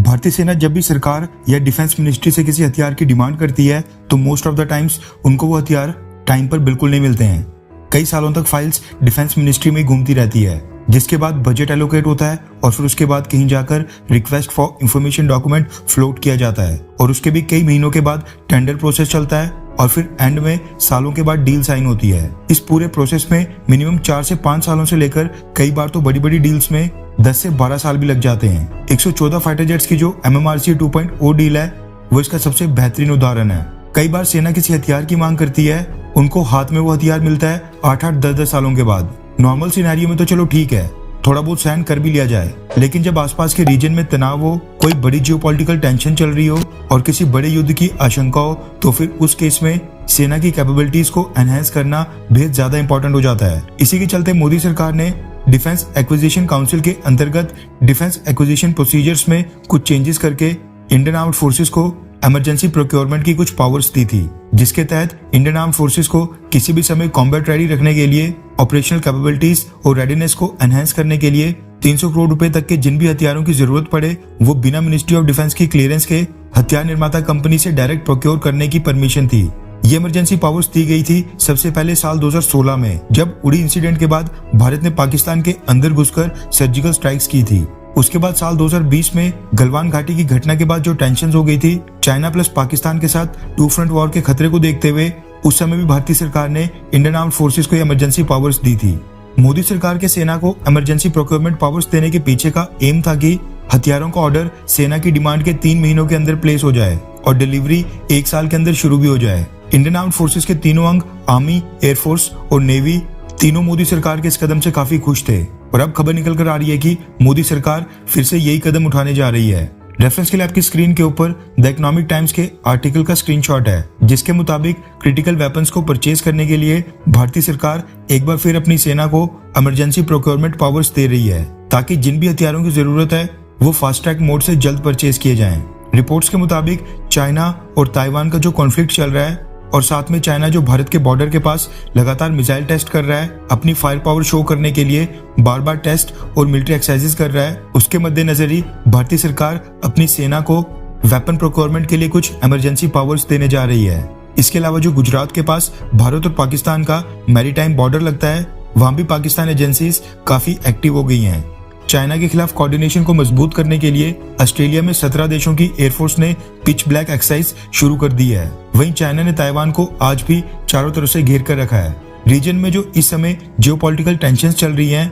भारतीय सेना जब भी सरकार या डिफेंस मिनिस्ट्री से किसी हथियार की डिमांड करती है तो मोस्ट ऑफ द टाइम्स उनको वो हथियार टाइम पर बिल्कुल नहीं मिलते हैं। कई सालों तक फाइल्स डिफेंस मिनिस्ट्री में घूमती रहती है, जिसके बाद बजट एलोकेट होता है और फिर उसके बाद कहीं जाकर request for information document float किया जाता है और उसके भी कई महीनों के बाद टेंडर प्रोसेस चलता है और फिर एंड में सालों के बाद डील साइन होती है। इस पूरे प्रोसेस में मिनिमम 4 से 5 सालों से लेकर कई बार तो बड़ी बड़ी डील्स में 10 से 12 साल भी लग जाते हैं। 114 फाइटर जेट्स की जो MMRC 2.0 डील है वो इसका सबसे बेहतरीन उदाहरण है। कई बार सेना किसी हथियार की मांग करती है, उनको हाथ में वो हथियार मिलता है 8-8, 10-10 सालों के बाद। नॉर्मल सिनेरियो में तो चलो ठीक है, थोड़ा बहुत सहन कर भी लिया जाए, लेकिन जब आसपास के रीजन में तनाव हो, कोई बड़ी जियोपॉलिटिकल टेंशन चल रही हो और किसी बड़े युद्ध की आशंका हो, तो फिर उस केस में सेना की कैपेबिलिटीज को एनहेंस करना बेहद ज्यादा इंपॉर्टेंट हो जाता है। इसी के चलते मोदी सरकार ने डिफेंस एक्विजिशन काउंसिल के अंतर्गत डिफेंस एक्विजिशन प्रोसीजर्स में कुछ चेंजेस करके इंडियन आर्म्ड फोर्सेस को इमरजेंसी प्रोक्योरमेंट की कुछ पावर्स दी थी, जिसके तहत इंडियन आर्म्ड फोर्सेस को किसी भी समय कॉम्बैट रेडी रखने के लिए, ऑपरेशनल कैपेबिलिटीज और रेडीनेस को एनहेंस करने के लिए 300 करोड़ रुपए तक के जिन भी हथियारों की जरूरत पड़े वो बिना मिनिस्ट्री ऑफ डिफेंस की क्लियरेंस के हथियार निर्माता कंपनी से डायरेक्ट प्रोक्योर करने की परमिशन थी। ये इमरजेंसी पावर्स दी गई थी सबसे पहले साल 2016 में, जब उड़ी इंसिडेंट के बाद भारत ने पाकिस्तान के अंदर घुसकर सर्जिकल स्ट्राइक्स की थी। उसके बाद साल 2020 में गलवान घाटी की घटना के बाद जो टेंशन हो गई थी चाइना प्लस पाकिस्तान के साथ 2 फ्रंट वॉर के खतरे को देखते हुए, उस समय भी भारतीय सरकार ने इंडियन आर्म्ड फोर्सेस को इमरजेंसी पावर्स दी थी। मोदी सरकार के सेना को इमरजेंसी प्रोक्योरमेंट पावर्स देने के पीछे का एम था कि हथियारों का ऑर्डर सेना की डिमांड के 3 महीनों के अंदर प्लेस हो जाए और डिलीवरी 1 साल के अंदर शुरू भी हो जाए। इंडियन आर्म्ड फोर्सेस के तीनों अंग आर्मी, एयरफोर्स और नेवी तीनों मोदी सरकार के इस कदम से काफी खुश थे और अब खबर निकल कर आ रही है कि मोदी सरकार फिर से यही कदम उठाने जा रही है। रेफरेंस के लिए आपकी स्क्रीन के ऊपर द इकोनॉमिक टाइम्स के आर्टिकल का स्क्रीनशॉट है, जिसके मुताबिक क्रिटिकल वेपन्स को परचेज करने के लिए भारतीय सरकार एक बार फिर अपनी सेना को इमरजेंसी प्रोक्योरमेंट पावर्स दे रही है, ताकि जिन भी हथियारों की जरूरत है वो फास्ट ट्रैक मोड से जल्द परचेज किए जाएं। रिपोर्ट्स के मुताबिक चाइना और ताइवान का जो कॉन्फ्लिक्ट चल रहा है और साथ में चाइना जो भारत के बॉर्डर के पास लगातार मिसाइल टेस्ट कर रहा है, अपनी फायर पावर शो करने के लिए बार बार टेस्ट और मिलिट्री एक्सरसाइजेस कर रहा है, उसके मद्देनजर ही भारतीय सरकार अपनी सेना को वेपन प्रोक्योरमेंट के लिए कुछ इमरजेंसी पावर्स देने जा रही है। इसके अलावा जो गुजरात के पास भारत और पाकिस्तान का मैरीटाइम बॉर्डर लगता है, वहां भी पाकिस्तान एजेंसीज काफी एक्टिव हो गई हैं। चाइना के खिलाफ कोऑर्डिनेशन को मजबूत करने के लिए ऑस्ट्रेलिया में 17 देशों की एयरफोर्स ने पिच ब्लैक एक्सरसाइज शुरू कर दी है। वहीं चाइना ने ताइवान को आज भी चारों तरफ से घेर कर रखा है। रीजन में जो इस समय जियोपॉलिटिकल टेंशंस चल रही हैं,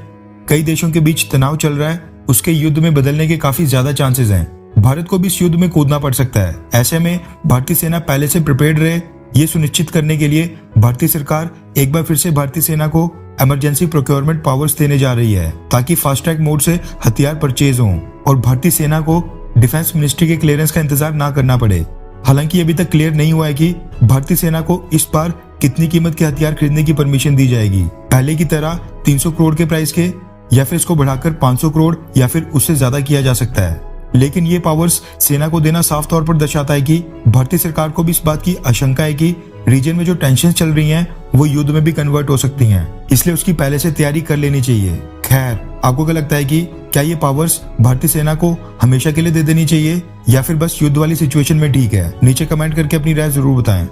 कई देशों के बीच तनाव चल रहा है, उसके युद्ध में बदलने के काफी ज्यादा चांसेस हैं। भारत को भी इस युद्ध में कूदना पड़ सकता है। ऐसे में भारतीय सेना पहले से प्रिपेयर्ड रहे, ये सुनिश्चित करने के लिए भारतीय सरकार एक बार फिर से भारतीय सेना को इमरजेंसी प्रोक्योरमेंट पावर्स देने जा रही है, ताकि फास्ट ट्रैक मोड से हथियार परचेज हों और भारतीय सेना को डिफेंस मिनिस्ट्री के क्लियरेंस का इंतजार ना करना पड़े। हालांकि अभी तक क्लियर नहीं हुआ है कि भारतीय सेना को इस बार कितनी कीमत के हथियार खरीदने की परमिशन दी जाएगी, पहले की तरह 300 करोड़ के प्राइस के, या फिर इसको बढ़ाकर 500 करोड़ या फिर उससे ज्यादा किया जा सकता है। लेकिन ये पावर्स सेना को देना साफ तौर पर दर्शाता है कि भारतीय सरकार को भी इस बात की आशंका है कि रीजन में जो टेंशन चल रही हैं वो युद्ध में भी कन्वर्ट हो सकती हैं, इसलिए उसकी पहले से तैयारी कर लेनी चाहिए। खैर, आपको क्या लगता है कि क्या ये पावर्स भारतीय सेना को हमेशा के लिए दे देनी चाहिए या फिर बस युद्ध वाली सिचुएशन में ठीक है? नीचे कमेंट करके अपनी राय जरूर बताएं।